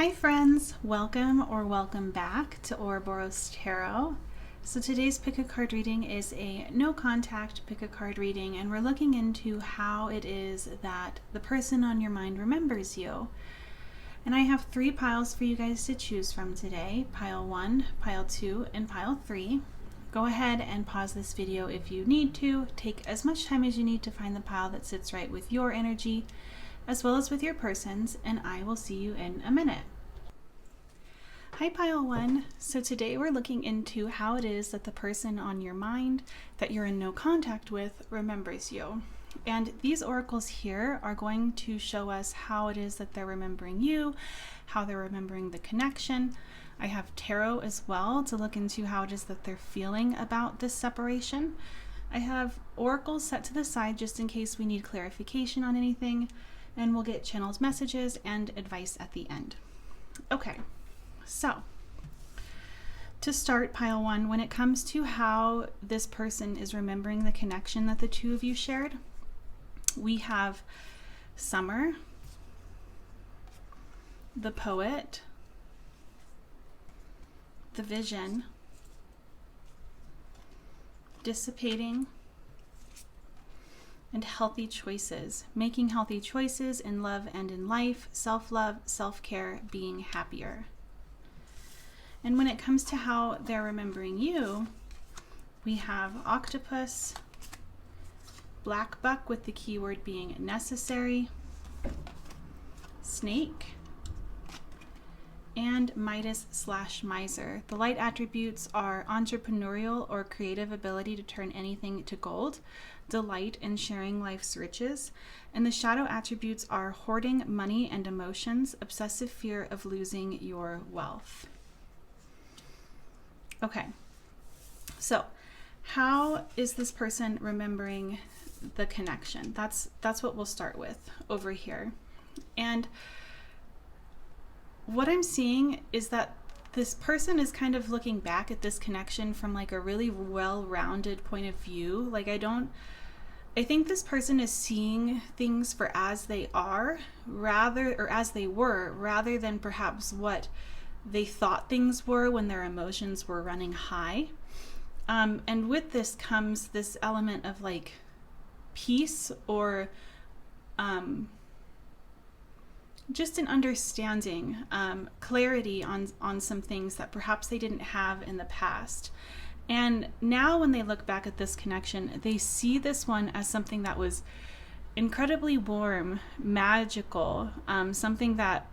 Hi friends, welcome back to Ouroboros Tarot. So today's pick a card reading is a no contact pick a card reading, and we're looking into how it is that the person on your mind remembers you. And I have 3 piles for you guys to choose from today, pile 1, pile 2, and pile 3. Go ahead and pause this video if you need to. Take as much time as you need to find the pile that sits right with your energy, as well as with your person's, and I will see you in a minute. Hi pile 1. So today we're looking into how it is that the person on your mind that you're in no contact with remembers you. And these oracles here are going to show us how it is that they're remembering you, how they're remembering the connection. I have tarot as well to look into how it is that they're feeling about this separation. I have oracles set to the side just in case we need clarification on anything, and we'll get channeled messages and advice at the end. Okay, so to start pile 1, when it comes to how this person is remembering the connection that the two of you shared, we have summer, the poet, the vision, dissipating, and healthy choices, making healthy choices in love and in life, self-love, self-care, being happier. And when it comes to how they're remembering you, we have octopus, black buck with the keyword being necessary, snake, and Midas/miser. The light attributes are entrepreneurial or creative ability to turn anything to gold, delight in sharing life's riches, and the shadow attributes are hoarding money and emotions, obsessive fear of losing your wealth. Okay, so how is this person remembering the connection? That's what we'll start with over here. And what I'm seeing is that this person is kind of looking back at this connection from like a really well-rounded point of view. Like I think this person is seeing things for as they are, as they were, rather than perhaps what they thought things were when their emotions were running high. And with this comes this element of like peace or just an understanding, clarity on some things that perhaps they didn't have in the past. And now when they look back at this connection, they see this one as something that was incredibly warm, magical, something that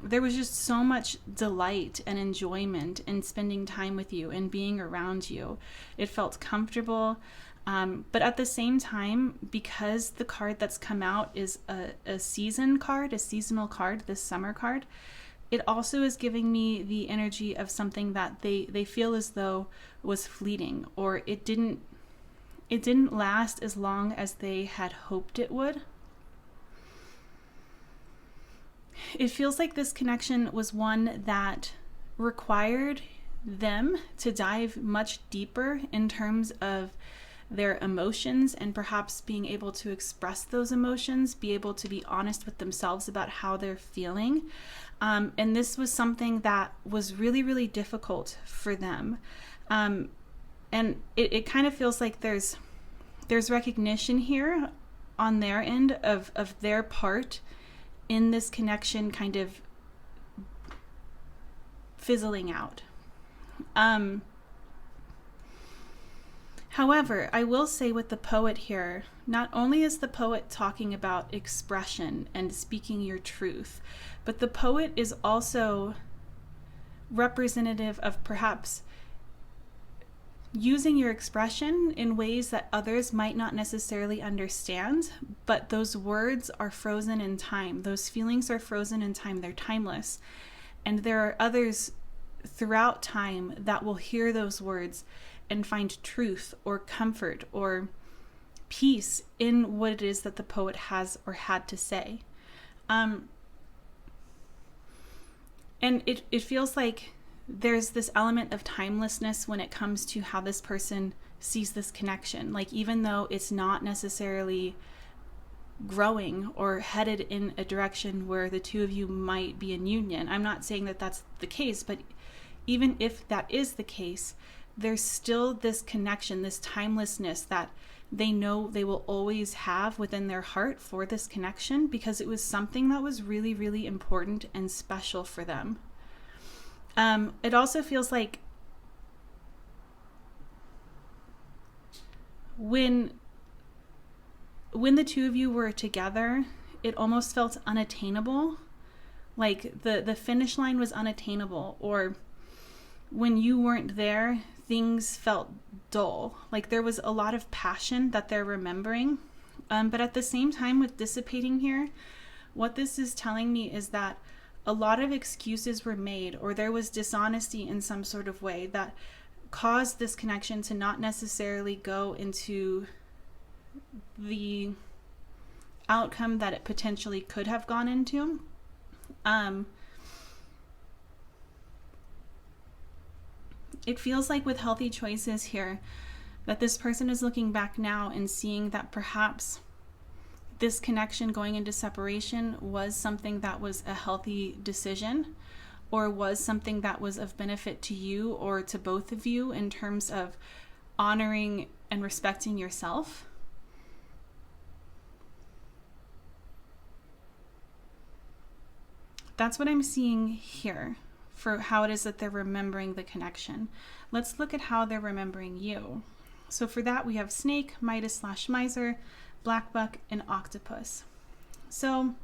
there was just so much delight and enjoyment in spending time with you and being around you. It felt comfortable. But at the same time, because the card that's come out is a season card, a seasonal card, this summer card, it also is giving me the energy of something that they feel as though was fleeting, or it didn't last as long as they had hoped it would. It feels like this connection was one that required them to dive much deeper in terms of their emotions and perhaps being able to express those emotions, be able to be honest with themselves about how they're feeling. And this was something that was really, really difficult for them. And it kind of feels like there's recognition here on their end of their part in this connection kind of fizzling out. However, I will say with the poet here, not only is the poet talking about expression and speaking your truth, but the poet is also representative of perhaps using your expression in ways that others might not necessarily understand, but those words are frozen in time. Those feelings are frozen in time. They're timeless. And there are others throughout time that will hear those words and find truth or comfort or peace in what it is that the poet has or had to say. And it feels like there's this element of timelessness when it comes to how this person sees this connection. Like, even though it's not necessarily growing or headed in a direction where the two of you might be in union. I'm not saying that that's the case, but even if that is the case, there's still this connection, this timelessness that they know they will always have within their heart for this connection, because it was something that was really, really important and special for them. It also feels like when the two of you were together, it almost felt unattainable. Like the finish line was unattainable, or when you weren't there, things felt dull. Like there was a lot of passion that they're remembering. But at the same time, with dissipating here, what this is telling me is that a lot of excuses were made, or there was dishonesty in some sort of way that caused this connection to not necessarily go into the outcome that it potentially could have gone into. It feels like with healthy choices here, that this person is looking back now and seeing that perhaps this connection going into separation was something that was a healthy decision, or was something that was of benefit to you or to both of you in terms of honoring and respecting yourself. That's what I'm seeing here for how it is that they're remembering the connection. Let's look at how they're remembering you. So for that, we have snake, Midas/miser, black buck, and octopus. So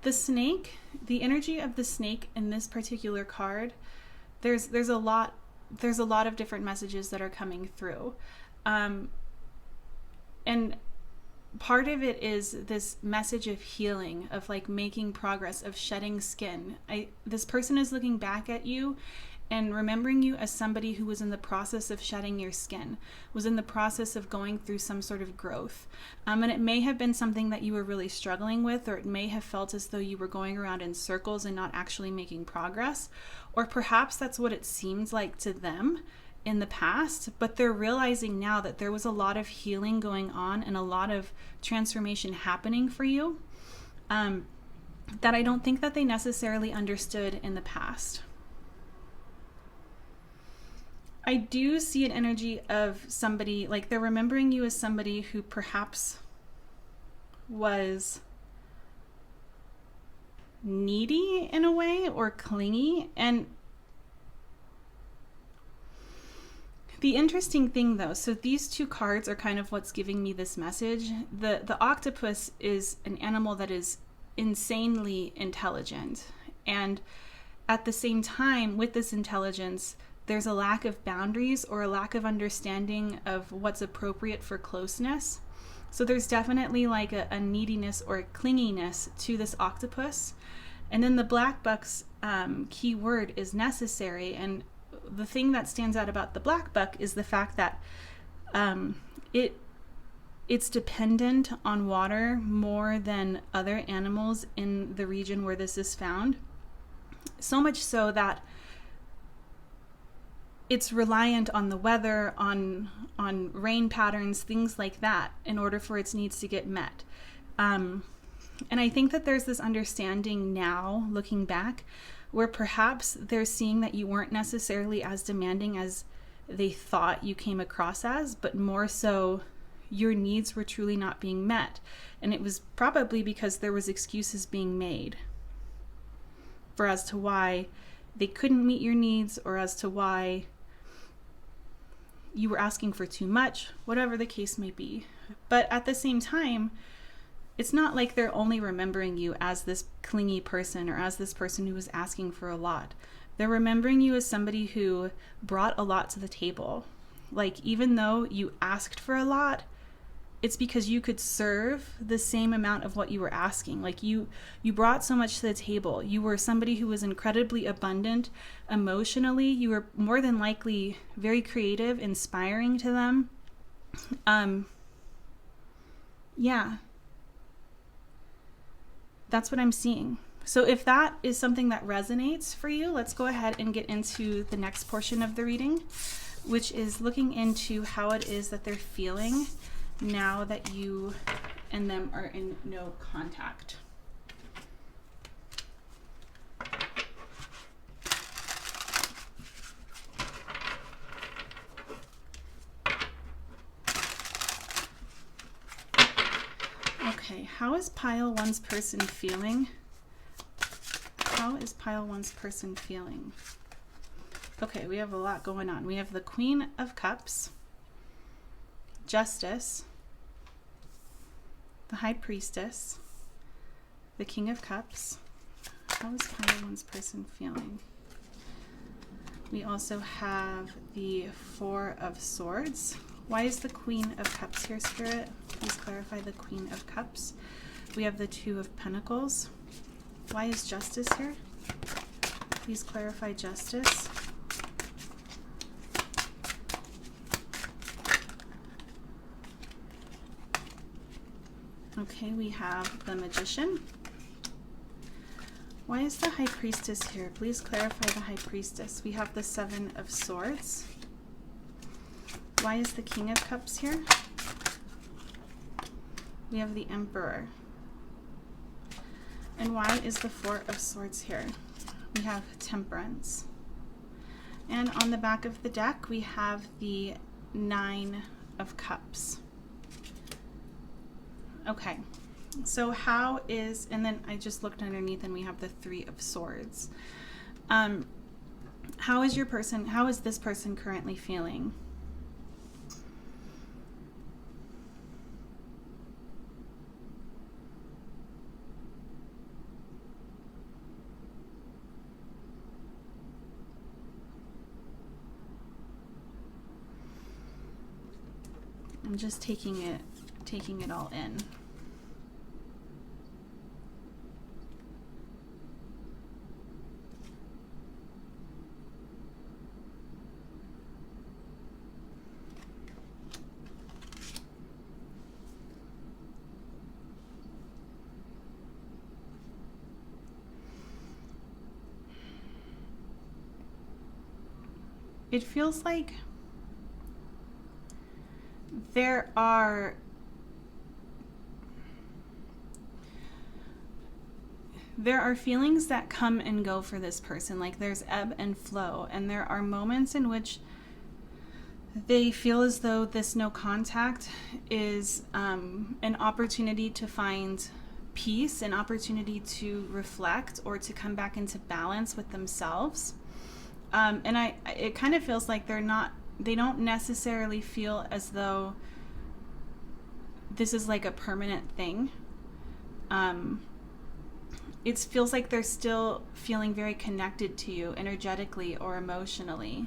the snake, the energy of the snake in this particular card, there's a lot of different messages that are coming through. And part of it is this message of healing, of like making progress, of shedding skin. This person is looking back at you and remembering you as somebody who was in the process of shedding your skin, was in the process of going through some sort of growth. And it may have been something that you were really struggling with, or it may have felt as though you were going around in circles and not actually making progress. Or perhaps that's what it seemed like to them in the past, but they're realizing now that there was a lot of healing going on and a lot of transformation happening for you, that I don't think that they necessarily understood in the past. I do see an energy of somebody, like they're remembering you as somebody who perhaps was needy in a way, or clingy. And the interesting thing though, so these two cards are kind of what's giving me this message. The octopus is an animal that is insanely intelligent. And at the same time, with this intelligence, there's a lack of boundaries or a lack of understanding of what's appropriate for closeness. So there's definitely like a neediness or a clinginess to this octopus. And then the black buck's key word is necessary. And the thing that stands out about the black buck is the fact that it's dependent on water more than other animals in the region where this is found. So much so that it's reliant on the weather, on rain patterns, things like that, in order for its needs to get met. And I think that there's this understanding now, looking back, where perhaps they're seeing that you weren't necessarily as demanding as they thought you came across as, but more so your needs were truly not being met. And it was probably because there was excuses being made for as to why they couldn't meet your needs, or as to why you were asking for too much, whatever the case may be. But at the same time, it's not like they're only remembering you as this clingy person, or as this person who was asking for a lot. They're remembering you as somebody who brought a lot to the table. Like, even though you asked for a lot, it's because you could serve the same amount of what you were asking. Like you brought so much to the table. You were somebody who was incredibly abundant emotionally. You were more than likely very creative, inspiring to them. Yeah. That's what I'm seeing. So if that is something that resonates for you, let's go ahead and get into the next portion of the reading. which is looking into how it is that they're feeling now that you and them are in no contact. Okay, how is pile one's person feeling? How is pile one's person feeling? Okay, we have a lot going on. We have the Queen of Cups, Justice, the High Priestess, the King of Cups. How is pile one's person feeling? We also have the Four of Swords. Why is the Queen of Cups here, Spirit? Please clarify the Queen of Cups. We have the Two of Pentacles. Why is Justice here? Please clarify Justice. Okay, we have the Magician. Why is the High Priestess here? Please clarify the High Priestess. We have the Seven of Swords. Why is the King of Cups here? We have the Emperor. And why is the Four of Swords here? We have Temperance. And on the back of the deck, we have the Nine of Cups. Okay, so how is, and then I just looked underneath and we have the Three of Swords. How is this person currently feeling? I'm just taking it all in. It feels like there are feelings that come and go for this person. Like there's ebb and flow, and there are moments in which they feel as though this no contact is an opportunity to find peace, an opportunity to reflect or to come back into balance with themselves. And it kind of feels like they don't necessarily feel as though this is like a permanent thing. It feels like they're still feeling very connected to you energetically or emotionally.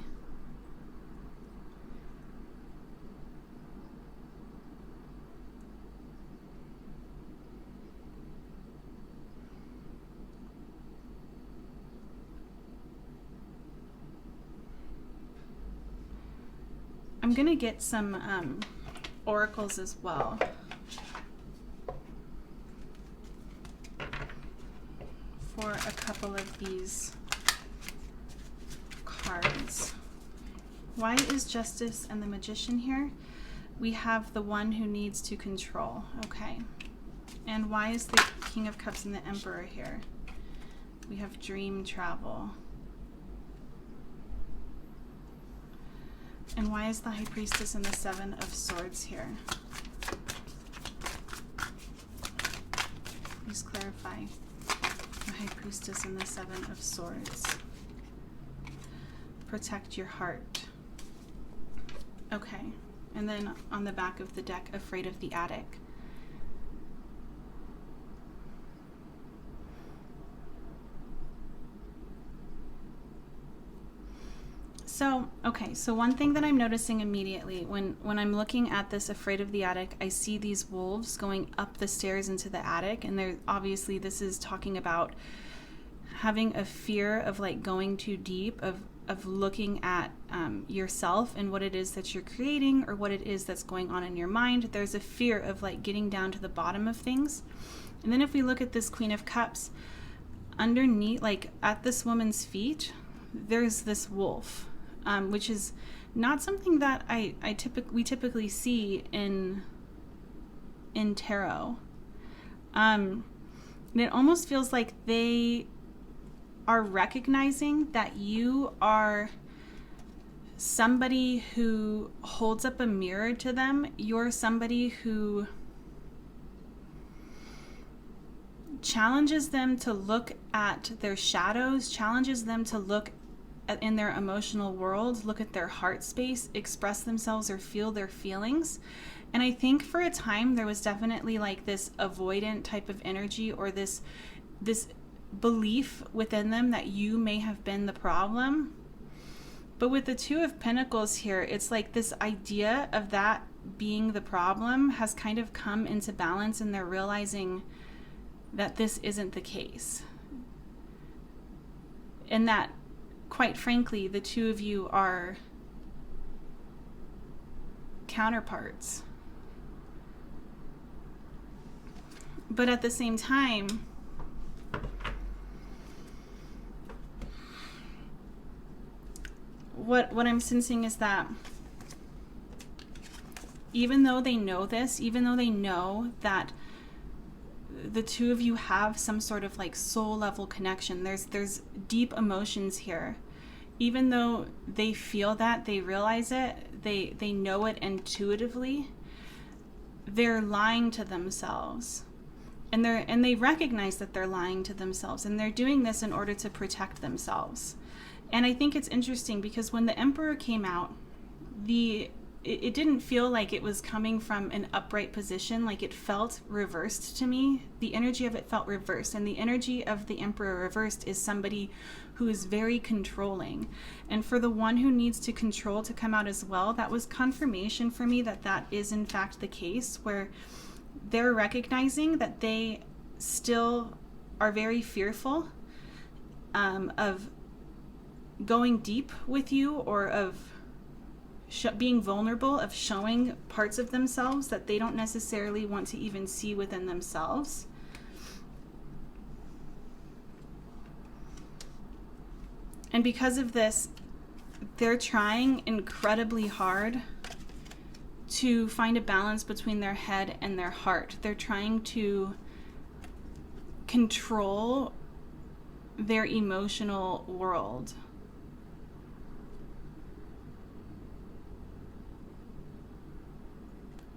I'm going to get some oracles as well for a couple of these cards. Why is Justice and the Magician here? We have the one who needs to control. Okay. And why is the King of Cups and the Emperor here? We have dream travel. And why is the High Priestess and the Seven of Swords here? Please clarify the High Priestess and the Seven of Swords. Protect your heart. Okay. And then on the back of the deck, Afraid of the Attic. So, okay, so one thing that I'm noticing immediately when I'm looking at this Afraid of the Attic, I see these wolves going up the stairs into the attic, and obviously this is talking about having a fear of like going too deep, of looking at yourself and what it is that you're creating or what it is that's going on in your mind. There's a fear of like getting down to the bottom of things. And then if we look at this Queen of Cups, underneath, like at this woman's feet, there's this wolf. Which is not something that we typically see in tarot. And it almost feels like they are recognizing that you are somebody who holds up a mirror to them. You're somebody who challenges them to look at their shadows, challenges them to look in their emotional world, look at their heart space, express themselves or feel their feelings. And I think for a time there was definitely like this avoidant type of energy, or this belief within them that you may have been the problem. But with the Two of Pentacles here, it's like this idea of that being the problem has kind of come into balance, and they're realizing that this isn't the case. And that, quite frankly, the two of you are counterparts. But at the same time, what I'm sensing is that even though they know this, even though they know that the two of you have some sort of like soul level connection, there's deep emotions here, even though they feel that, they realize it, they know it intuitively, they're lying to themselves. And they recognize that they're lying to themselves, and they're doing this in order to protect themselves. And I think it's interesting because when the Emperor came out, it didn't feel like it was coming from an upright position. Like, it felt reversed to me. The energy of it felt reversed. And the energy of the Emperor reversed is somebody who is very controlling. And for the one who needs to control to come out as well, that was confirmation for me that that is in fact the case, where they're recognizing that they still are very fearful of going deep with you, or of being vulnerable, of showing parts of themselves that they don't necessarily want to even see within themselves. And because of this, they're trying incredibly hard to find a balance between their head and their heart. They're trying to control their emotional world.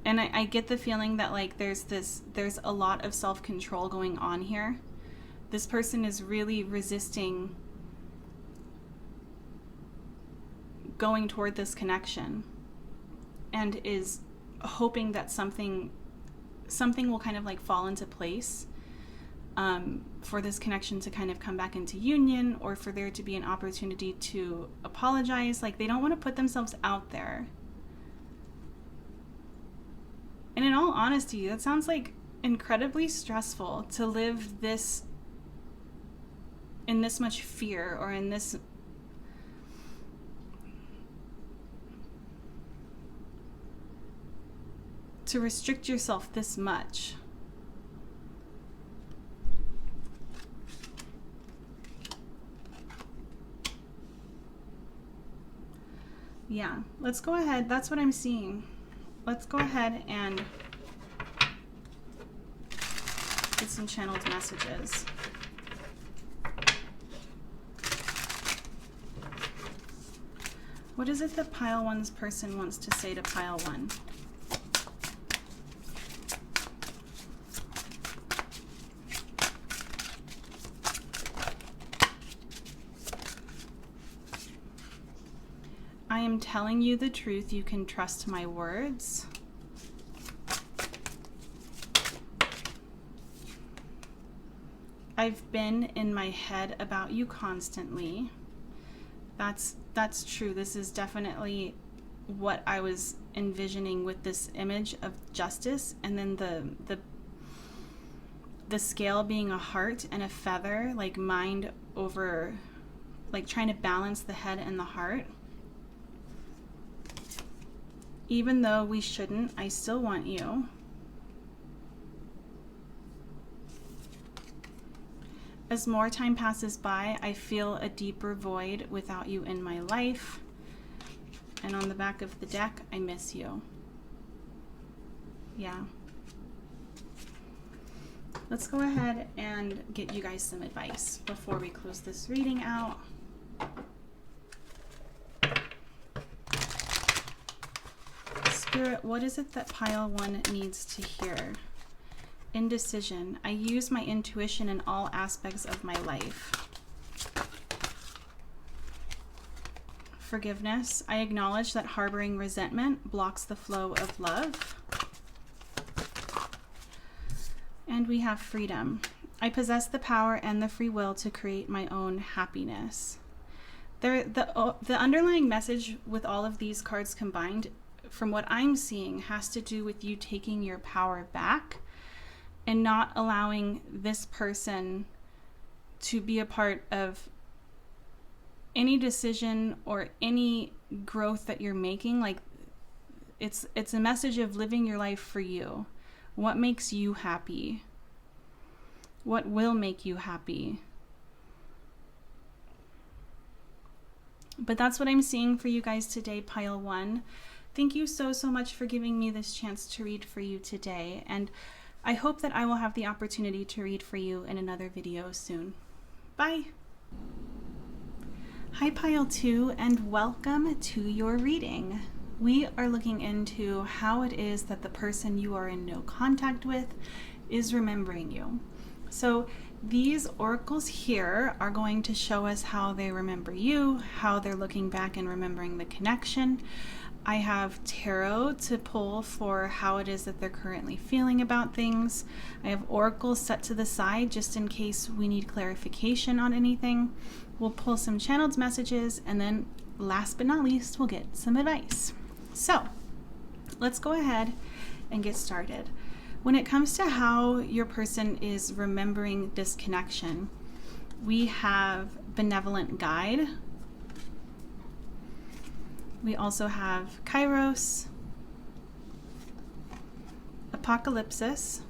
And I get the feeling that like there's a lot of self-control going on here. This person is really resisting going toward this connection, and is hoping that something will kind of like fall into place for this connection to kind of come back into union, or for there to be an opportunity to apologize. Like, they don't want to put themselves out there. And in all honesty, that sounds like incredibly stressful to live this in this much fear, or in this to restrict yourself this much. Yeah, let's go ahead. That's what I'm seeing. Let's go ahead and get some channeled messages. What is it that pile one's person wants to say to pile one? I am telling you the truth. You can trust my words. I've been in my head about you constantly. That's true. This is definitely what I was envisioning with this image of justice, and then the scale being a heart and a feather, like mind over, like trying to balance the head and the heart. Even though we shouldn't, I still want you. As more time passes by, I feel a deeper void without you in my life. And on the back of the deck, I miss you. Yeah. Let's go ahead and get you guys some advice before we close this reading out. Spirit, what is it that pile 1 needs to hear? Indecision. I use my intuition in all aspects of my life. Forgiveness. I acknowledge that harboring resentment blocks the flow of love. And we have freedom. I possess the power and the free will to create my own happiness. The underlying message with all of these cards combined, from what I'm seeing, has to do with you taking your power back and not allowing this person to be a part of any decision or any growth that you're making. Like, it's a message of living your life for you. What makes you happy? What will make you happy? But that's what I'm seeing for you guys today, pile 1. Thank you so much for giving me this chance to read for you today. And I hope that I will have the opportunity to read for you in another video soon. Bye. Hi, pile 2, and welcome to your reading. We are looking into how it is that the person you are in no contact with is remembering you. So these oracles here are going to show us how they remember you, how they're looking back and remembering the connection. I have tarot to pull for how it is that they're currently feeling about things. I have oracles set to the side just in case we need clarification on anything. We'll pull some channeled messages, and then last but not least, we'll get some advice. So let's go ahead and get started. When it comes to how your person is remembering this connection, we have benevolent guide. We also have Kairos, apocalypsis,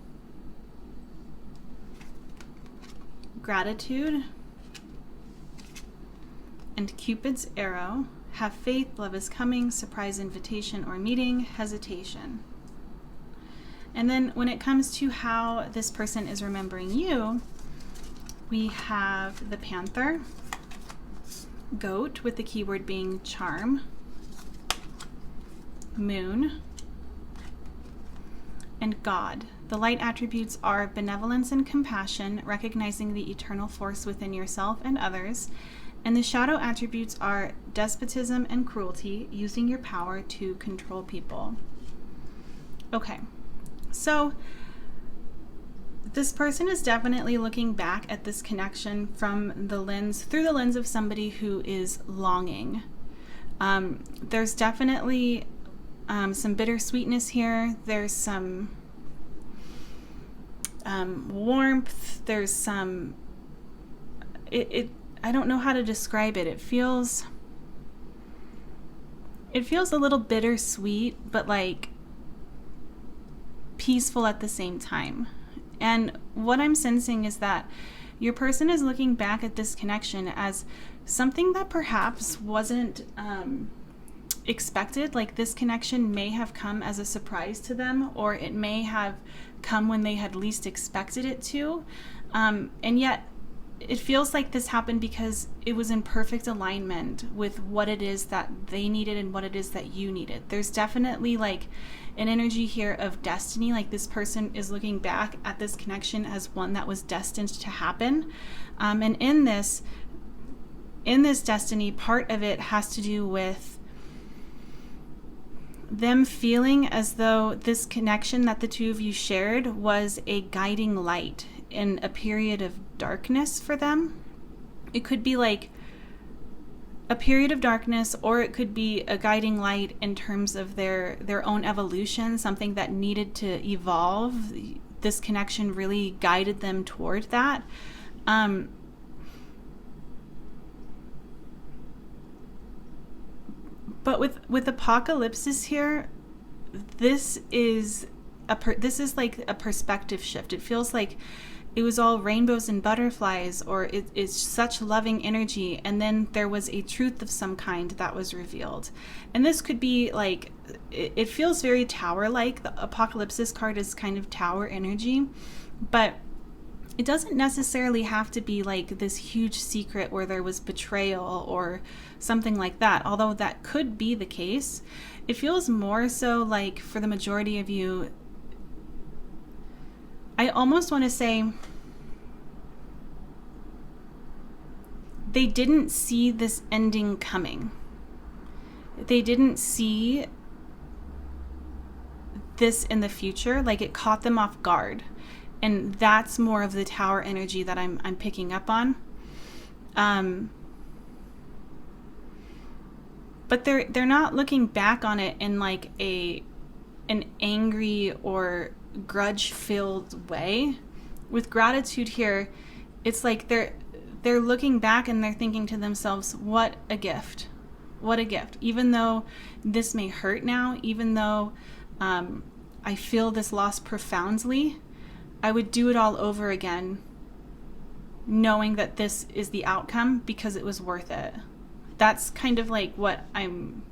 gratitude, and Cupid's arrow. Have faith, love is coming, surprise invitation or meeting, hesitation. And then when it comes to how this person is remembering you, we have the panther, goat with the keyword being charm, moon, and God. The light attributes are benevolence and compassion, recognizing the eternal force within yourself and others. And the shadow attributes are despotism and cruelty, using your power to control people. Okay, so this person is definitely looking back at this connection through the lens of somebody who is longing. There's definitely some bittersweetness here. There's some warmth. There's some, I don't know how to describe it. It feels a little bittersweet, but like peaceful at the same time. And what I'm sensing is that your person is looking back at this connection as something that perhaps wasn't expected. Like, this connection may have come as a surprise to them, or it may have come when they had least expected it to. And yet it feels like this happened because it was in perfect alignment with what it is that they needed and what it is that you needed. There's definitely like an energy here of destiny. Like, this person is looking back at this connection as one that was destined to happen. And in this destiny, part of it has to do with them feeling as though this connection that the two of you shared was a guiding light in a period of darkness for them. It could be like a period of darkness, or it could be a guiding light in terms of their own evolution, something that needed to evolve. This connection really guided them toward that. But with apocalypsis here, this is like a perspective shift. It feels like it was all rainbows and butterflies, or it's such loving energy, and then there was a truth of some kind that was revealed. And this could be like, it feels very tower-like. The Apocalypsis card is kind of tower energy, but it doesn't necessarily have to be like this huge secret where there was betrayal or something like that, although that could be the case. It feels more so like, for the majority of you, I almost want to say they didn't see this ending coming. They didn't see this in the future. Like, it caught them off guard. And that's more of the tower energy that I'm picking up on. But they're not looking back on it in like an angry or grudge-filled way. With gratitude here, it's like they're looking back and they're thinking to themselves, what a gift. What a gift. Even though this may hurt now, even though I feel this loss profoundly, I would do it all over again, knowing that this is the outcome because it was worth it. That's kind of like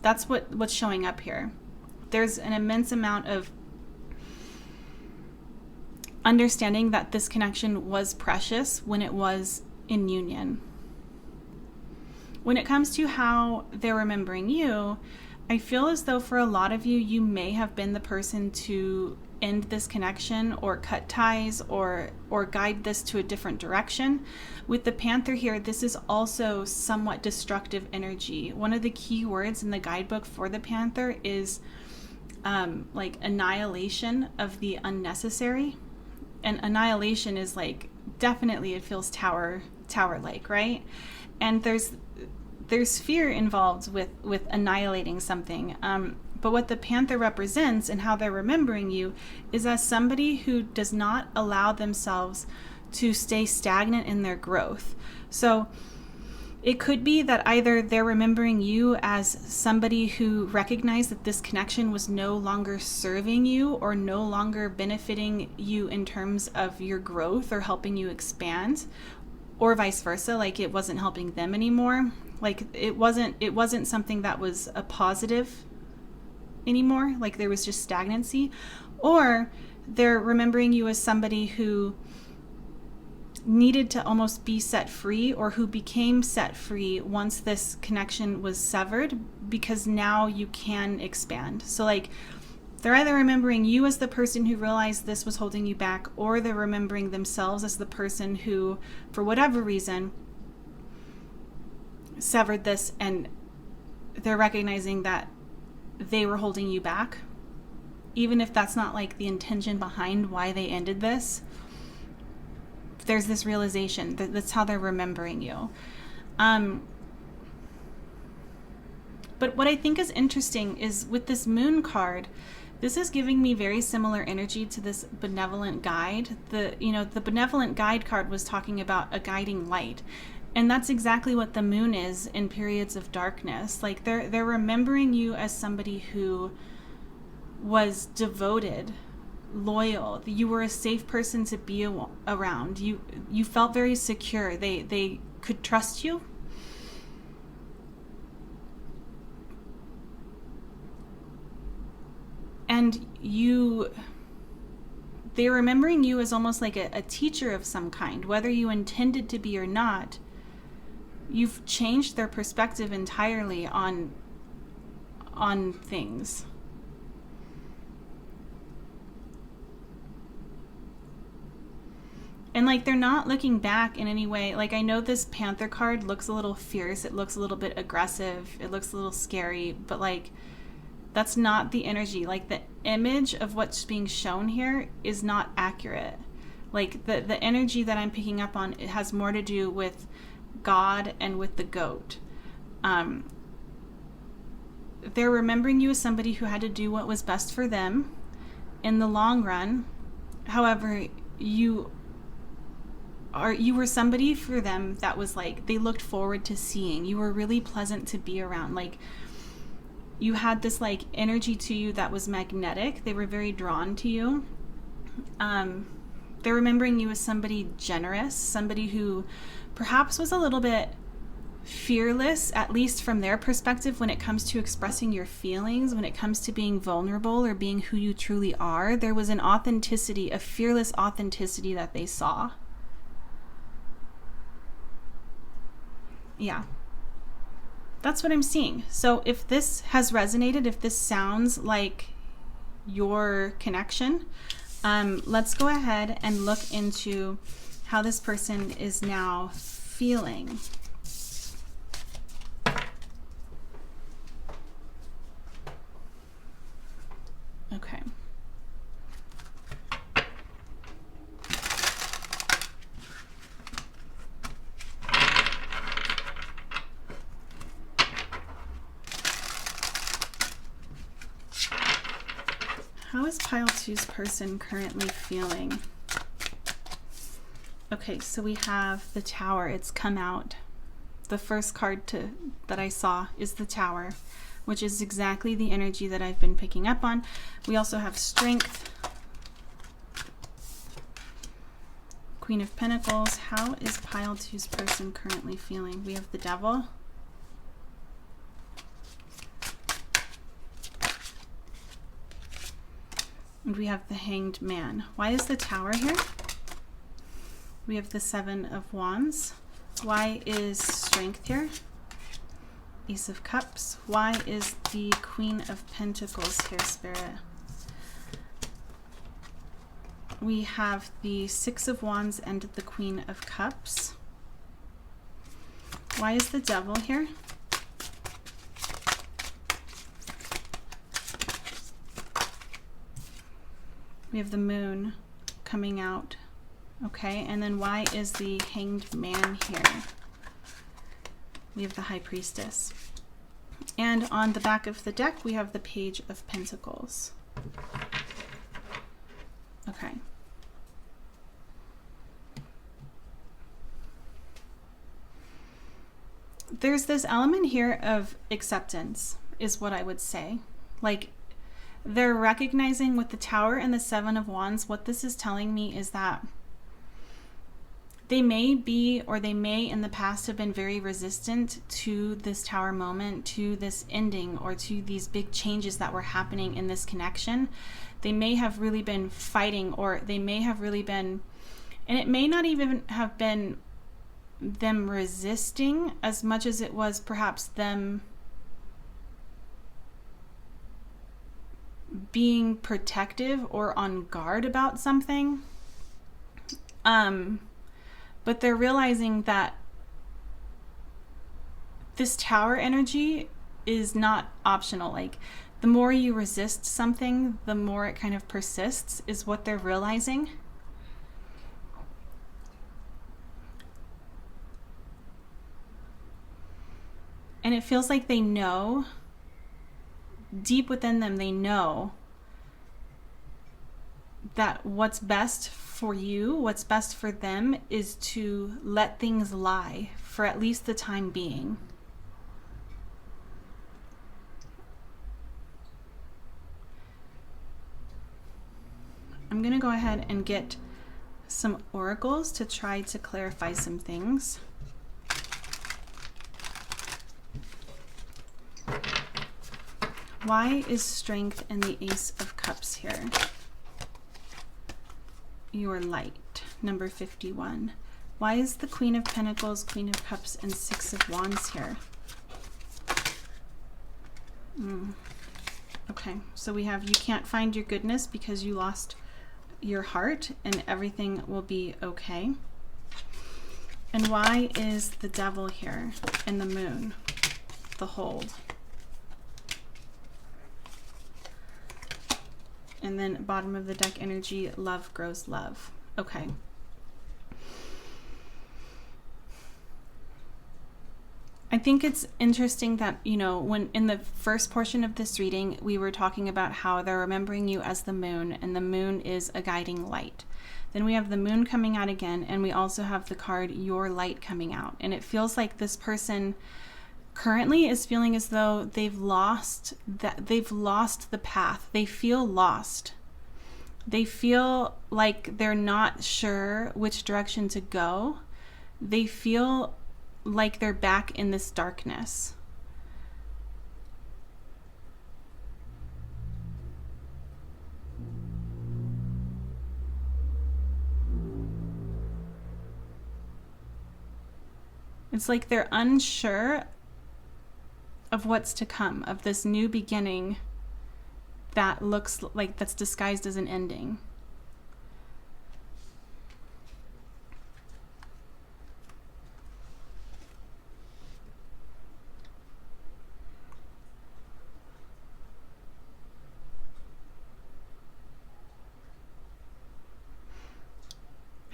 that's what's showing up here. There's an immense amount of understanding that this connection was precious when it was in union. When it comes to how they're remembering you, I feel as though for a lot of you, you may have been the person to end this connection or cut ties or guide this to a different direction. With the Panther here, this is also somewhat destructive energy. One of the key words in the guidebook for the Panther is like annihilation of the unnecessary. And annihilation is like, definitely it feels tower-like, right? And there's fear involved with annihilating something. But what the Panther represents and how they're remembering you is as somebody who does not allow themselves to stay stagnant in their growth. So it could be that either they're remembering you as somebody who recognized that this connection was no longer serving you or no longer benefiting you in terms of your growth or helping you expand, or vice versa, like it wasn't helping them anymore. Like it wasn't something that was a positive anymore, like there was just stagnancy. Or they're remembering you as somebody who needed to almost be set free, or who became set free once this connection was severed, because now you can expand. So like they're either remembering you as the person who realized this was holding you back, or they're remembering themselves as the person who, for whatever reason, severed this, and they're recognizing that they were holding you back, even if that's not like the intention behind why they ended this. There's this realization that that's how they're remembering you. But what I think is interesting is with this moon card, this is giving me very similar energy to this benevolent guide. The benevolent guide card was talking about a guiding light. And that's exactly what the moon is in periods of darkness. Like they're remembering you as somebody who was devoted, loyal. You were a safe person to be around. You felt very secure. They could trust you. And they're remembering you as almost like a teacher of some kind, whether you intended to be or not. You've changed their perspective entirely on things. And like they're not looking back in any way. Like I know this Panther card looks a little fierce, it looks a little bit aggressive, it looks a little scary, but like that's not the energy. Like the image of what's being shown here is not accurate. Like the energy that I'm picking up on, it has more to do with God and with the goat. They're remembering you as somebody who had to do what was best for them in the long run. However, you were somebody for them that was like, they looked forward to seeing. You were really pleasant to be around. Like you had this like energy to you that was magnetic. They were very drawn to you. They're remembering you as somebody generous, somebody who perhaps was a little bit fearless, at least from their perspective, when it comes to expressing your feelings, when it comes to being vulnerable or being who you truly are. There was an authenticity, a fearless authenticity that they saw. Yeah. That's what I'm seeing. So if this has resonated, if this sounds like your connection, let's go ahead and look into how this person is now feeling. Okay. How is pile two's person currently feeling? Okay, so we have the Tower. It's come out. The first card that I saw is the Tower, which is exactly the energy that I've been picking up on. We also have Strength. Queen of Pentacles. How is pile two's person currently feeling? We have the Devil. And we have the Hanged Man. Why is the Tower here? We have the Seven of Wands. Why is Strength here? Ace of Cups. Why is the Queen of Pentacles here, Spirit? We have the Six of Wands and the Queen of Cups. Why is the Devil here? We have the Moon coming out. Okay, and then why is the Hanged Man here? We have the High Priestess. And on the back of the deck, we have the Page of Pentacles. Okay. There's this element here of acceptance, is what I would say. Like, they're recognizing with the Tower and the Seven of Wands, what this is telling me is that they may be, or they may in the past have been very resistant to this Tower moment, to this ending, or to these big changes that were happening in this connection. They may have really been fighting, or they may have really been, and it may not even have been them resisting as much as it was perhaps them being protective or on guard about something. But they're realizing that this Tower energy is not optional. Like, the more you resist something, the more it kind of persists, is what they're realizing. And it feels like they know, deep within them, they know that what's best for you, what's best for them, is to let things lie for at least the time being. I'm going to go ahead and get some oracles to try to clarify some things. Why is Strength and the Ace of Cups here? Your light, number 51. Why is the Queen of Pentacles, Queen of Cups, and Six of Wands here? Okay, so we have you can't find your goodness because you lost your heart, and everything will be okay. And why is the Devil here and the Moon, the Hold? And then bottom of the deck energy, love grows love. Okay. I think it's interesting that, you know, when in the first portion of this reading, we were talking about how they're remembering you as the moon, and the moon is a guiding light. Then we have the moon coming out again, and we also have the card, your light, coming out. And it feels like this person currently is feeling as though they've lost the path. They feel lost. They feel like they're not sure which direction to go. They feel like they're back in this darkness. It's like they're unsure of what's to come, of this new beginning that looks like that's disguised as an ending.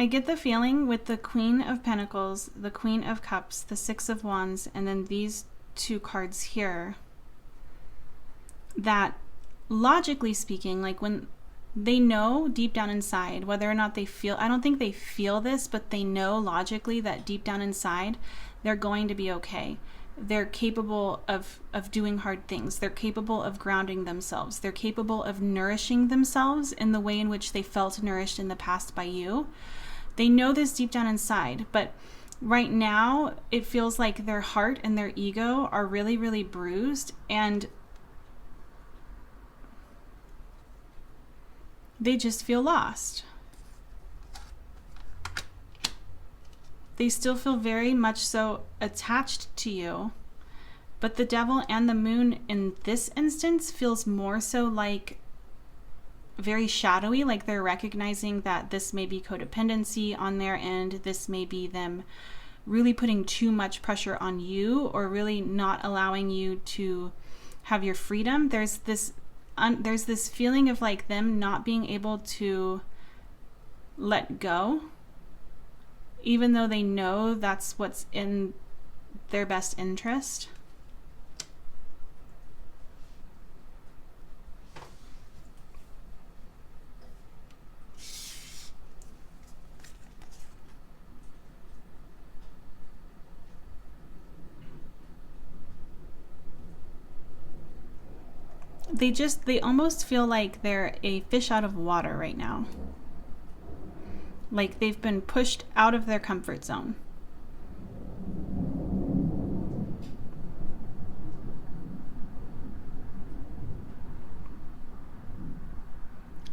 I get the feeling with the Queen of Pentacles, the Queen of Cups, the Six of Wands, and then these two cards here, that logically speaking, like when they know deep down inside, whether or not they feel, I don't think they feel this, but they know logically that deep down inside, they're going to be okay. They're capable of doing hard things. They're capable of grounding themselves. They're capable of nourishing themselves in the way in which they felt nourished in the past by you. They know this deep down inside, but right now it feels like their heart and their ego are really, really bruised, and they just feel lost. They still feel very much so attached to you, but the Devil and the Moon in this instance feels more so like very shadowy, like they're recognizing that this may be codependency on their end. This may be them really putting too much pressure on you, or really not allowing you to have your freedom. There's this feeling of like them not being able to let go, even though they know that's what's in their best interest. They almost feel like they're a fish out of water right now. Like they've been pushed out of their comfort zone.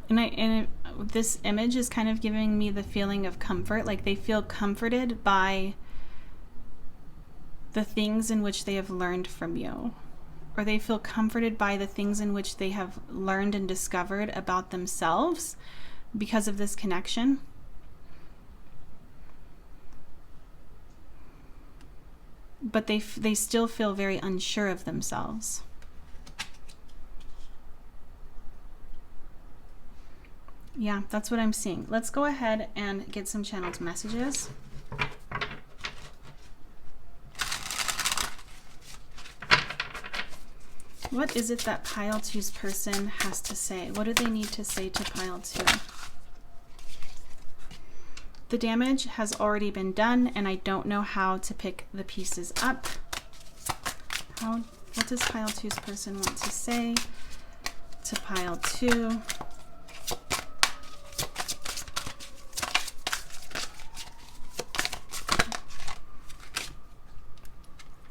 And this image is kind of giving me the feeling of comfort, like they feel comforted by the things in which they have learned from you. Or they feel comforted by the things in which they have learned and discovered about themselves because of this connection. But they still feel very unsure of themselves. Yeah, that's what I'm seeing. Let's go ahead and get some channeled messages. What is it that pile 2's person has to say? What do they need to say to pile 2? The damage has already been done, and I don't know how to pick the pieces up. What does pile 2's person want to say to pile 2?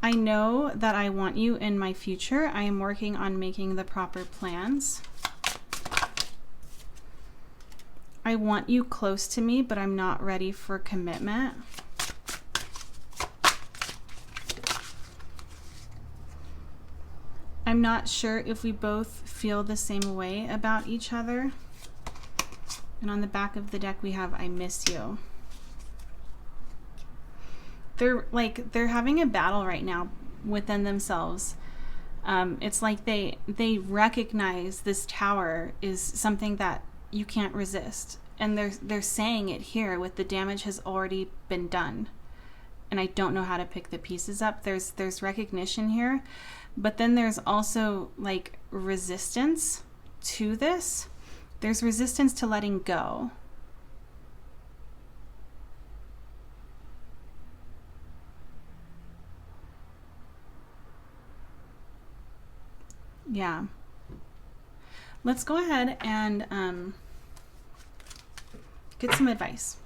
I know that I want you in my future. I am working on making the proper plans. I want you close to me, but I'm not ready for commitment. I'm not sure if we both feel the same way about each other. And on the back of the deck we have, I miss you. They're having a battle right now within themselves. It's like they recognize this tower is something that you can't resist, and they're saying it here with the damage has already been done, and I don't know how to pick the pieces up. There's recognition here, but then there's also like resistance to this. There's resistance to letting go. Yeah. Let's go ahead and get some advice.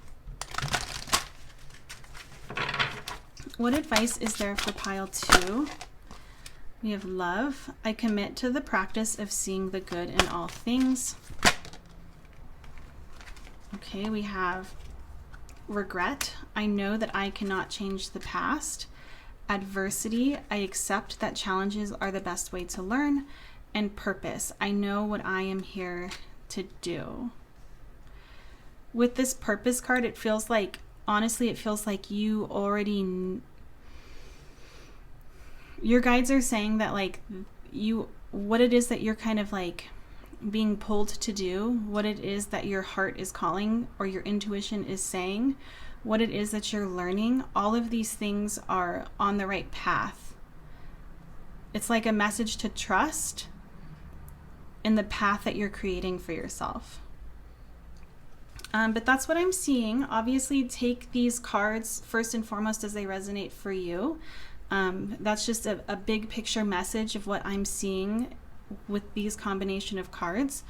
What advice is there for pile 2? We have love. I commit to the practice of seeing the good in all things. Okay, we have regret. I know that I cannot change the past. Adversity. I accept that challenges are the best way to learn. And purpose. I know what I am here to do. With this purpose card, it feels like, honestly, it feels like you already, your guides are saying that like what it is that you're kind of like being pulled to do, what it is that your heart is calling or your intuition is saying, what it is that you're learning, all of these things are on the right path. It's like a message to trust in the path that you're creating for yourself. But that's what I'm seeing. Obviously, take these cards first and foremost as they resonate for you. That's just a big picture message of what I'm seeing with these combination of cards.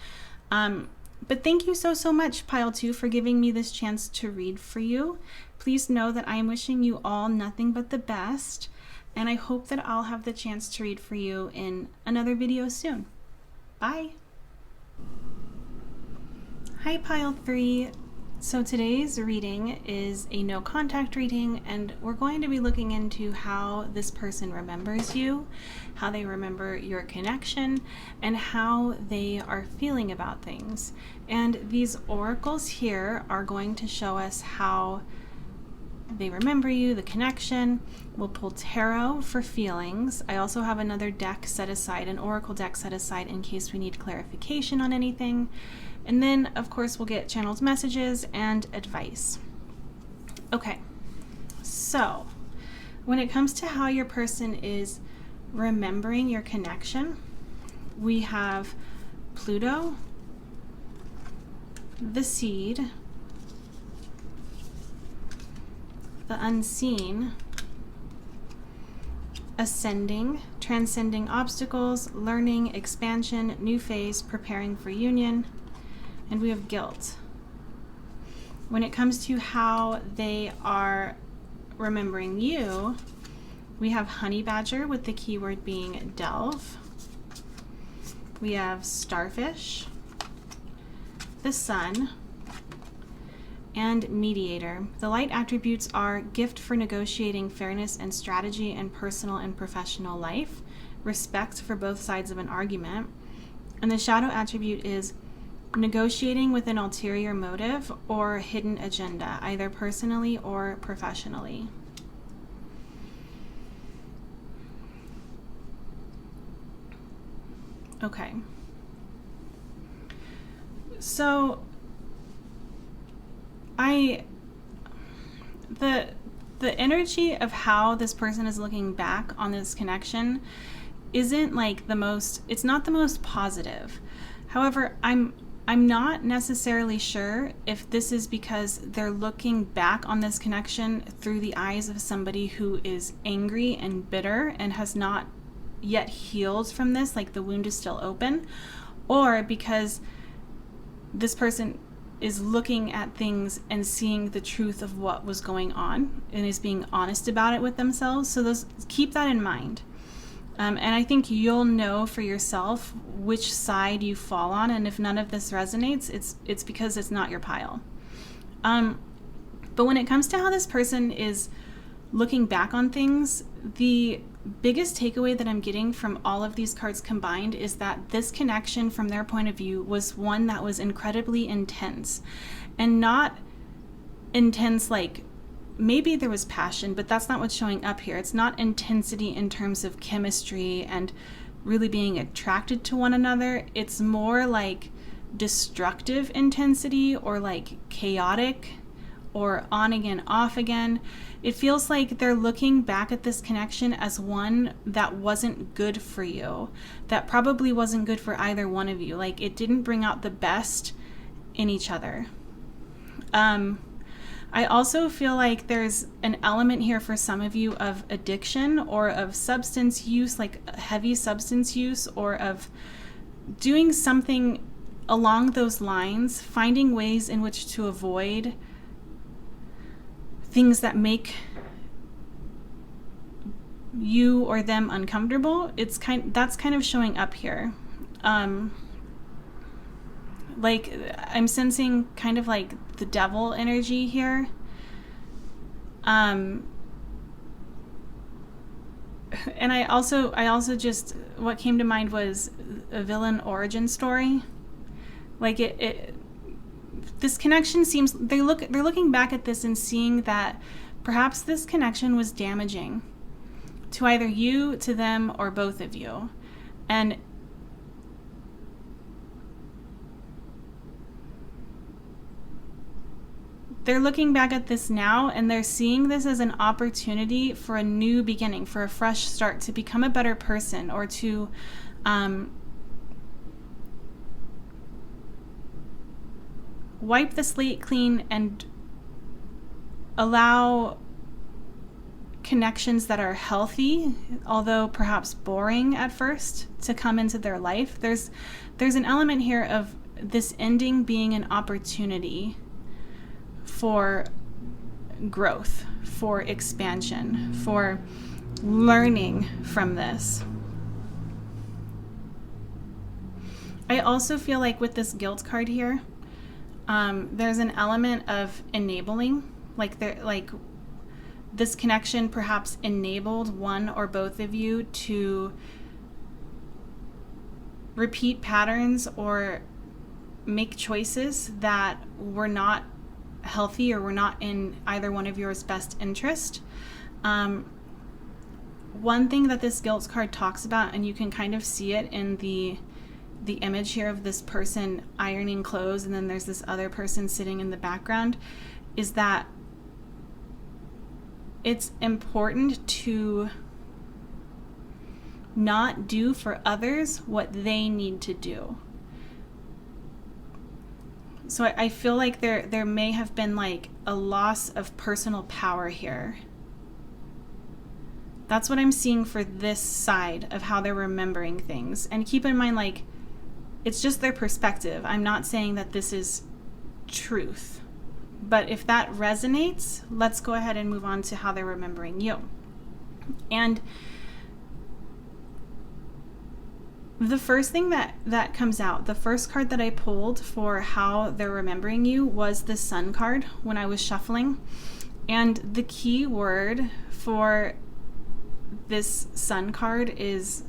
But thank you so much, Pile 2, for giving me this chance to read for you. Please know that I am wishing you all nothing but the best, and I hope that I'll have the chance to read for you in another video soon. Bye. Hi, Pile 3. So today's reading is a no contact reading, and we're going to be looking into how this person remembers you, how they remember your connection, and how they are feeling about things. And these oracles here are going to show us how they remember you, the connection. We'll pull tarot for feelings. I also have another deck set aside, an oracle deck set aside in case we need clarification on anything. And then, of course, we'll get channeled messages and advice. Okay, so when it comes to how your person is remembering your connection, we have Pluto, the seed, the unseen, ascending, transcending obstacles, learning, expansion, new phase, preparing for union, and we have guilt. When it comes to how they are remembering you, we have honey badger with the keyword being delve. We have starfish, the sun, and mediator. The light attributes are gift for negotiating fairness and strategy in personal and professional life, respect for both sides of an argument, and the shadow attribute is negotiating with an ulterior motive or hidden agenda, either personally or professionally. Okay. So the energy of how this person is looking back on this connection isn't like it's not the most positive. However, I'm not necessarily sure if this is because they're looking back on this connection through the eyes of somebody who is angry and bitter and has not yet healed from this, like the wound is still open, or because this person is looking at things and seeing the truth of what was going on and is being honest about it with themselves. So keep that in mind. And I think you'll know for yourself which side you fall on, and if none of this resonates, it's because it's not your pile. But when it comes to how this person is looking back on things, the biggest takeaway that I'm getting from all of these cards combined is that this connection from their point of view was one that was incredibly intense, and not intense like maybe there was passion, but that's not what's showing up here. It's not intensity in terms of chemistry and really being attracted to one another. It's more like destructive intensity, or like chaotic, or on again, off again. It feels like they're looking back at this connection as one that wasn't good for you, that probably wasn't good for either one of you. Like it didn't bring out the best in each other. I also feel like there's an element here for some of you of addiction or of substance use, like heavy substance use, or of doing something along those lines, finding ways in which to avoid things that make you or them uncomfortable, that's kind of showing up here. Like I'm sensing kind of like the devil energy here. And I also just, what came to mind was a villain origin story. Like this connection seems, they're looking back at this and seeing that perhaps this connection was damaging to either you, to them, or both of you. And they're looking back at this now and they're seeing this as an opportunity for a new beginning, for a fresh start, to become a better person, or to wipe the slate clean and allow connections that are healthy, although perhaps boring at first, to come into their life. There's an element here of this ending being an opportunity for growth, for expansion, for learning from this. I also feel like with this guilt card here, there's an element of enabling, like this connection perhaps enabled one or both of you to repeat patterns or make choices that were not healthy or were not in either one of yours best interest. One thing that this guilt card talks about, and you can kind of see it in the image here of this person ironing clothes, and then there's this other person sitting in the background, is that it's important to not do for others what they need to do. So I feel like there may have been like a loss of personal power here. That's what I'm seeing for this side of how they're remembering things. And keep in mind, like, it's just their perspective. I'm not saying that this is truth. But if that resonates, let's go ahead and move on to how they're remembering you. And the first thing that comes out, the first card that I pulled for how they're remembering you was the Sun card when I was shuffling. And the key word for this Sun card is,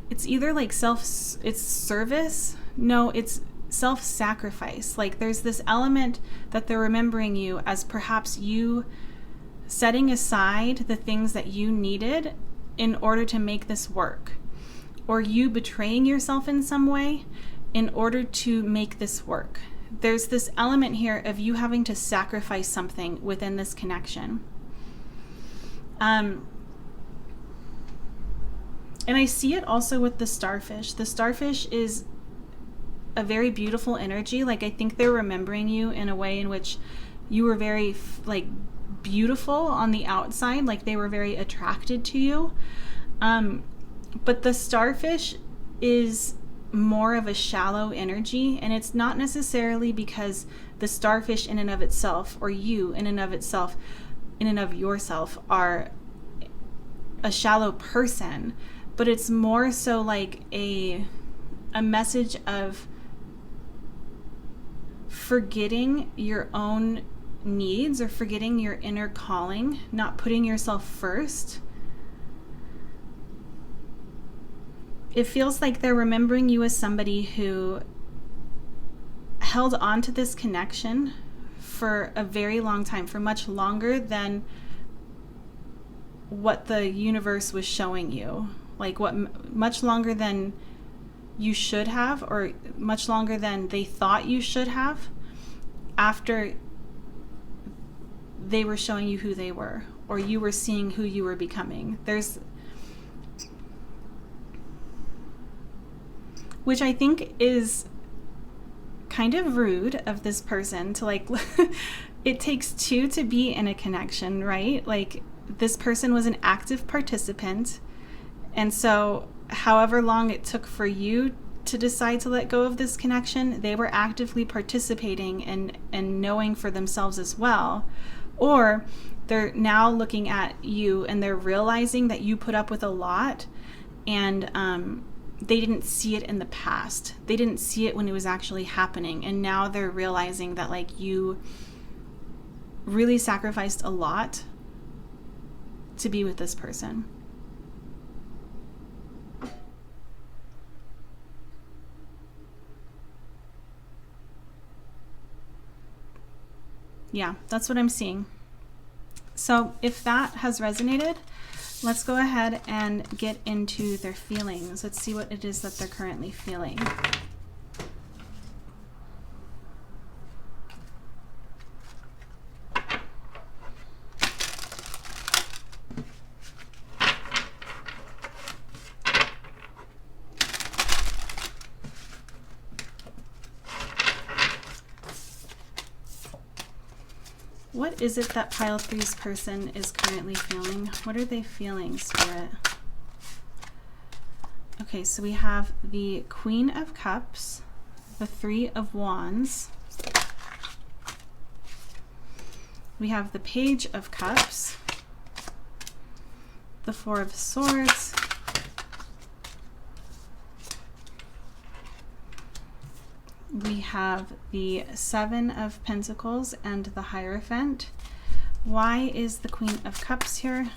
it's either like it's service. No, it's self-sacrifice. Like there's this element that they're remembering you as perhaps you setting aside the things that you needed in order to make this work, or you betraying yourself in some way in order to make this work. There's this element here of you having to sacrifice something within this connection. And I see it also with the starfish. The starfish is a very beautiful energy. Like I think they're remembering you in a way in which you were very like beautiful on the outside, like they were very attracted to you. But the starfish is more of a shallow energy, and it's not necessarily because the starfish in and of itself, or you in and of itself, in and of yourself, are a shallow person, but it's more so like a message of forgetting your own needs or forgetting your inner calling, not putting yourself first. It feels like they're remembering you as somebody who held on to this connection for a very long time, for much longer than what the universe was showing you. Like much longer than you should have, or much longer than they thought you should have, after they were showing you who they were, or you were seeing who you were becoming. Which I think is kind of rude of this person to like, it takes two to be in a connection, right? Like this person was an active participant. And so however long it took for you to decide to let go of this connection. They were actively participating and knowing for themselves as well. Or they're now looking at you and they're realizing that you put up with a lot, and they didn't see it in the past. They didn't see it when it was actually happening. And now they're realizing that like you really sacrificed a lot to be with this person. Yeah, that's what I'm seeing. So if that has resonated, let's go ahead and get into their feelings. Let's see what it is that they're currently feeling. What is it that pile 3's person is currently feeling? What are they feeling, Spirit? Okay, so we have the Queen of Cups, the 3 of Wands. We have the Page of Cups, the 4 of Swords, we have the 7 of Pentacles and the Hierophant. Why is the Queen of Cups here?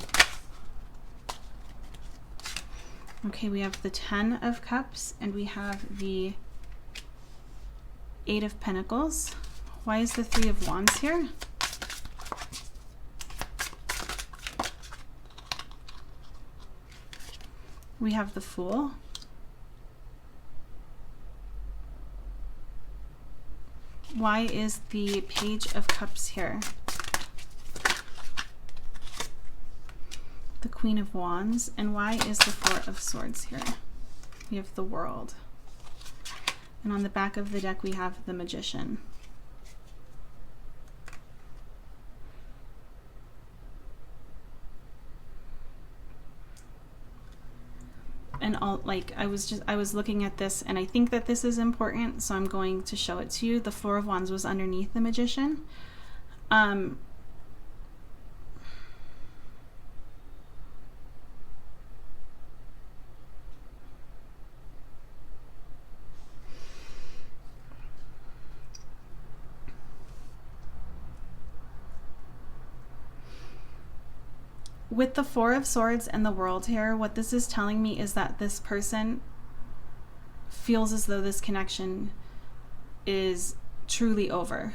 Okay, we have the 10 of Cups and we have the 8 of Pentacles. Why is the 3 of Wands here? We have the Fool. Why is the Page of Cups here? The Queen of Wands. And why is the 4 of Swords here? We have the World. And on the back of the deck we have the Magician. And all, like, I was looking at this and I think that this is important, so I'm going to show it to you. The 4 of Wands was underneath the Magician. With the 4 of Swords and the World here, what this is telling me is that this person feels as though this connection is truly over.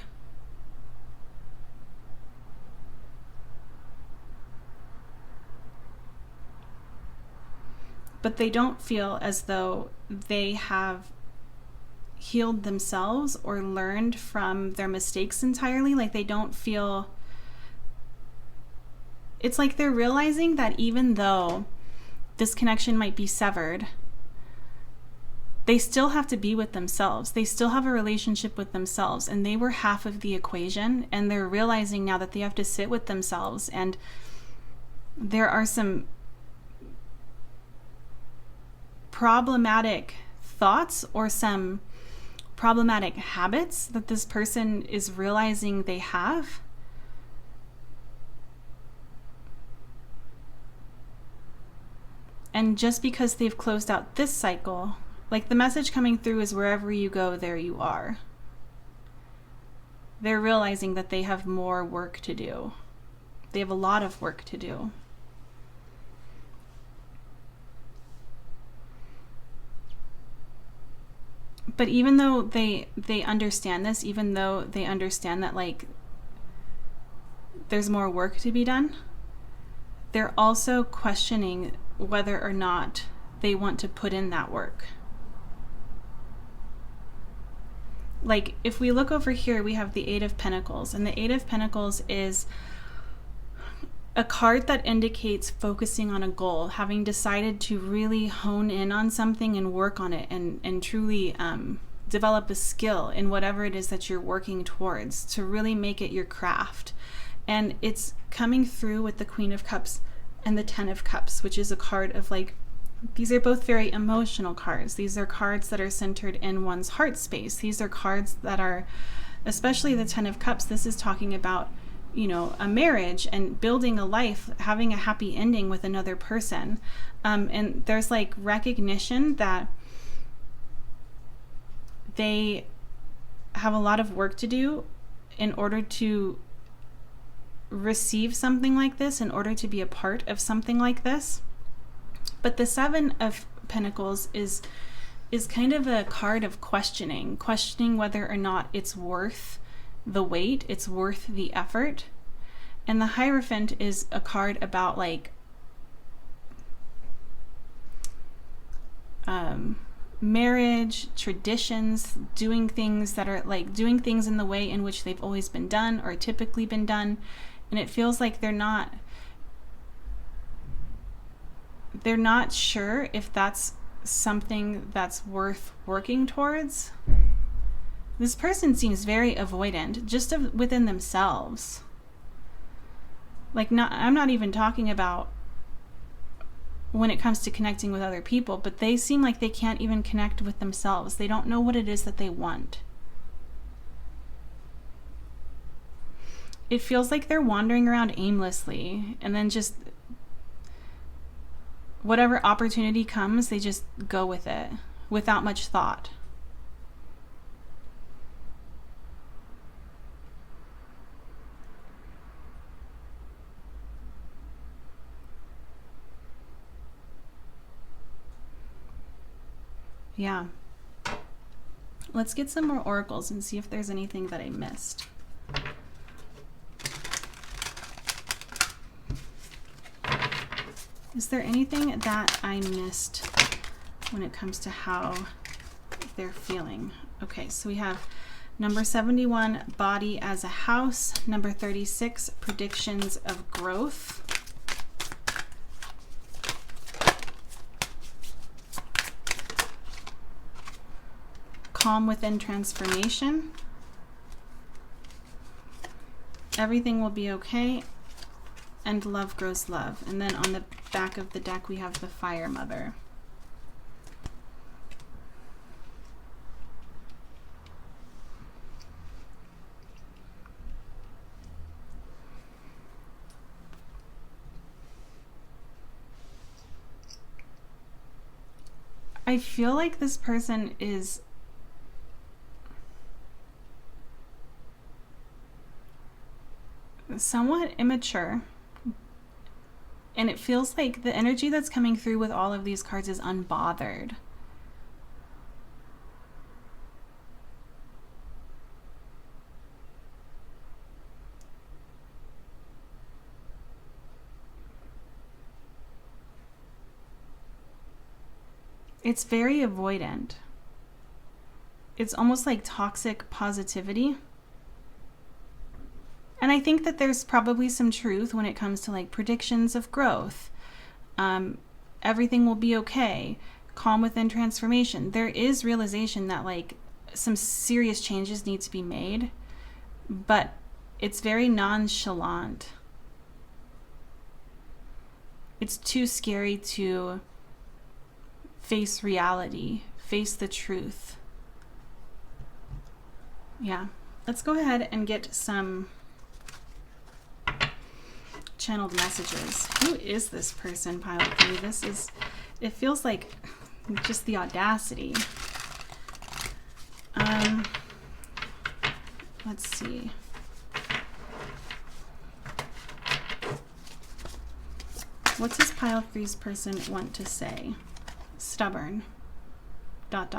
But they don't feel as though they have healed themselves or learned from their mistakes entirely. Like, they don't feel... It's like they're realizing that even though this connection might be severed, they still have to be with themselves. They still have a relationship with themselves, and they were half of the equation, and they're realizing now that they have to sit with themselves, and there are some problematic thoughts or some problematic habits that this person is realizing they have. And just because they've closed out this cycle, like the message coming through is wherever you go, there you are. They're realizing that they have more work to do. They have a lot of work to do. But even though they understand this, even though they understand that like there's more work to be done, they're also questioning whether or not they want to put in that work. Like, if we look over here, we have the 8 of Pentacles, and the 8 of Pentacles is a card that indicates focusing on a goal, having decided to really hone in on something and work on it and truly develop a skill in whatever it is that you're working towards, to really make it your craft. And it's coming through with the Queen of Cups and the 10 of Cups, which is a card of like These are both very emotional cards. These are cards that are centered in one's heart space. These are cards that are, especially the Ten of Cups, this is talking about, you know, a marriage and building a life, having a happy ending with another person. And there's like recognition that they have a lot of work to do in order to receive something like this, in order to be a part of something like this. But the Seven of Pentacles is kind of a card of questioning whether or not it's worth the wait, it's worth the effort. And the Hierophant is a card about like marriage, traditions, doing things that are like doing things in the way in which they've always been done or typically been done. And it feels like they're not sure if that's something that's worth working towards. This person seems very avoidant, just within themselves. Like, I'm not even talking about when it comes to connecting with other people, but they seem like they can't even connect with themselves. They don't know what it is that they want. It feels like they're wandering around aimlessly, and then just whatever opportunity comes, they just go with it without much thought. Yeah. Let's get some more oracles and see if there's anything that I missed. Is there anything that I missed when it comes to how they're feeling? Okay, so we have number 71, body as a house. Number 36, predictions of growth. Calm within transformation. Everything will be okay. And love grows love. And then on the back of the deck we have the Fire Mother. I feel like this person is somewhat immature. And it feels like the energy that's coming through with all of these cards is unbothered. It's very avoidant. It's almost like toxic positivity. And I think that there's probably some truth when it comes to like predictions of growth. Everything will be okay. Calm within transformation. There is realization that like some serious changes need to be made, but it's very nonchalant. It's too scary to face reality, face the truth. Yeah, let's go ahead and get some channeled messages. Who is this person, Pilot 3? This is, it feels like just the audacity. Let's see. What does Pile 3's person want to say? Stubborn. ... What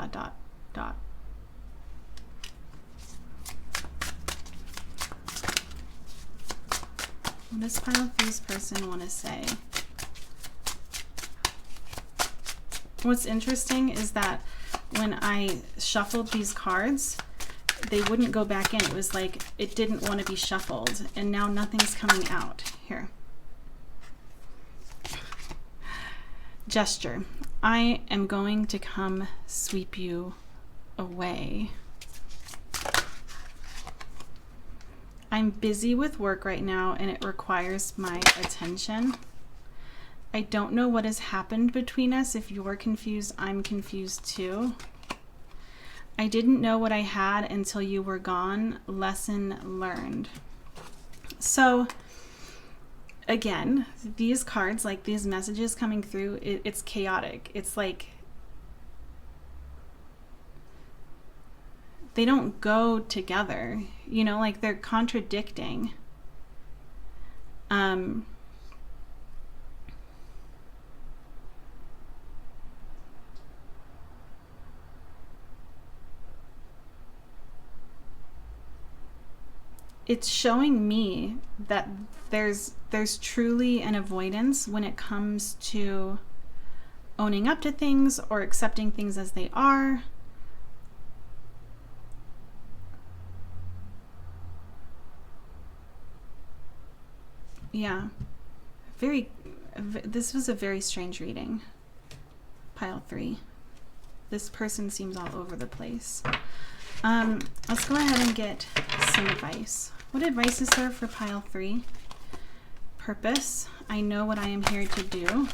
does Pile 3's person want to say? What's interesting is that when I shuffled these cards, they wouldn't go back in. It was like it didn't want to be shuffled, and now nothing's coming out. Here. Gesture. I am going to come sweep you away. I'm busy with work right now and it requires my attention. I don't know what has happened between us. If you're confused, I'm confused too. I didn't know what I had until you were gone. Lesson learned. So again, these cards, like these messages coming through, it's chaotic. It's like they don't go together, you know, like they're contradicting. It's showing me that there's truly an avoidance when it comes to owning up to things or accepting things as they are. Yeah, this was a very strange reading. Pile 3. This person seems all over the place. Let's go ahead and get some advice. What advice is there for pile 3? Purpose. I know what I am here to do.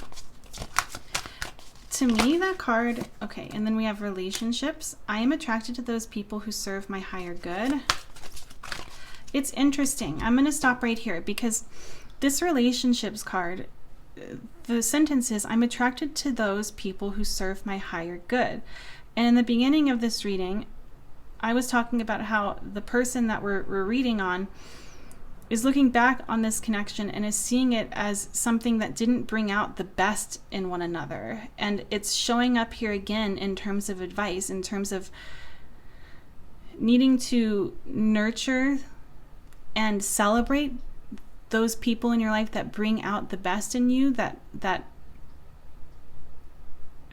To me, that card, okay, and then we have relationships. I am attracted to those people who serve my higher good. It's interesting. I'm going to stop right here because this relationships card, the sentence is, I'm attracted to those people who serve my higher good. And in the beginning of this reading, I was talking about how the person that we're reading on is looking back on this connection and is seeing it as something that didn't bring out the best in one another. And it's showing up here again in terms of advice, in terms of needing to nurture and celebrate those people in your life that bring out the best in you, that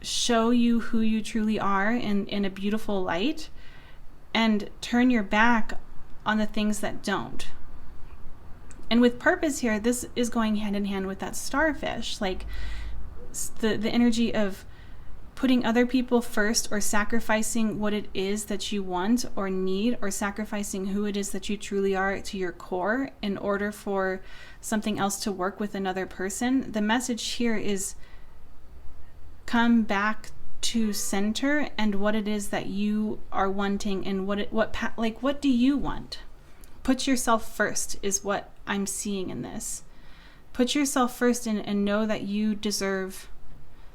show you who you truly are in a beautiful light, and turn your back on the things that don't. And with purpose here, this is going hand in hand with that starfish, like the energy of putting other people first, or sacrificing what it is that you want or need, or sacrificing who it is that you truly are to your core in order for something else to work with another person. The message here is come back to center and what it is that you are wanting, and what do you want? Put yourself first is what I'm seeing in this. Put yourself first and know that you deserve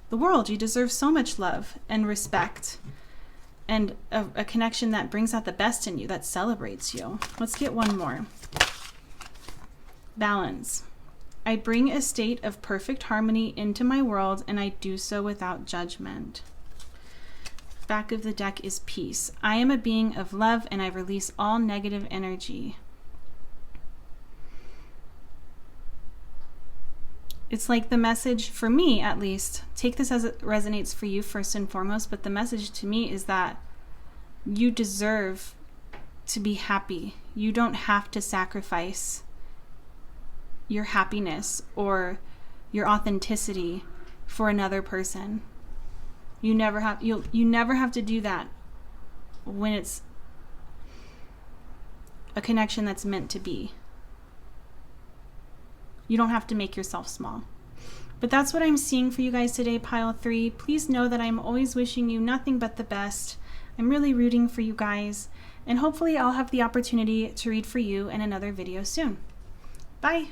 the world. You deserve so much love and respect, and a connection that brings out the best in you, that celebrates you. Let's get one more. Balance. I bring a state of perfect harmony into my world, and I do so without judgment. Back of the deck is peace. I am a being of love, and I release all negative energy. It's like the message, for me at least, take this as it resonates for you first and foremost, but the message to me is that you deserve to be happy. You don't have to sacrifice your happiness or your authenticity for another person. You never have to do that when it's a connection that's meant to be. You don't have to make yourself small. But that's what I'm seeing for you guys today, pile 3. Please know that I'm always wishing you nothing but the best. I'm really rooting for you guys, and hopefully I'll have the opportunity to read for you in another video soon. Bye.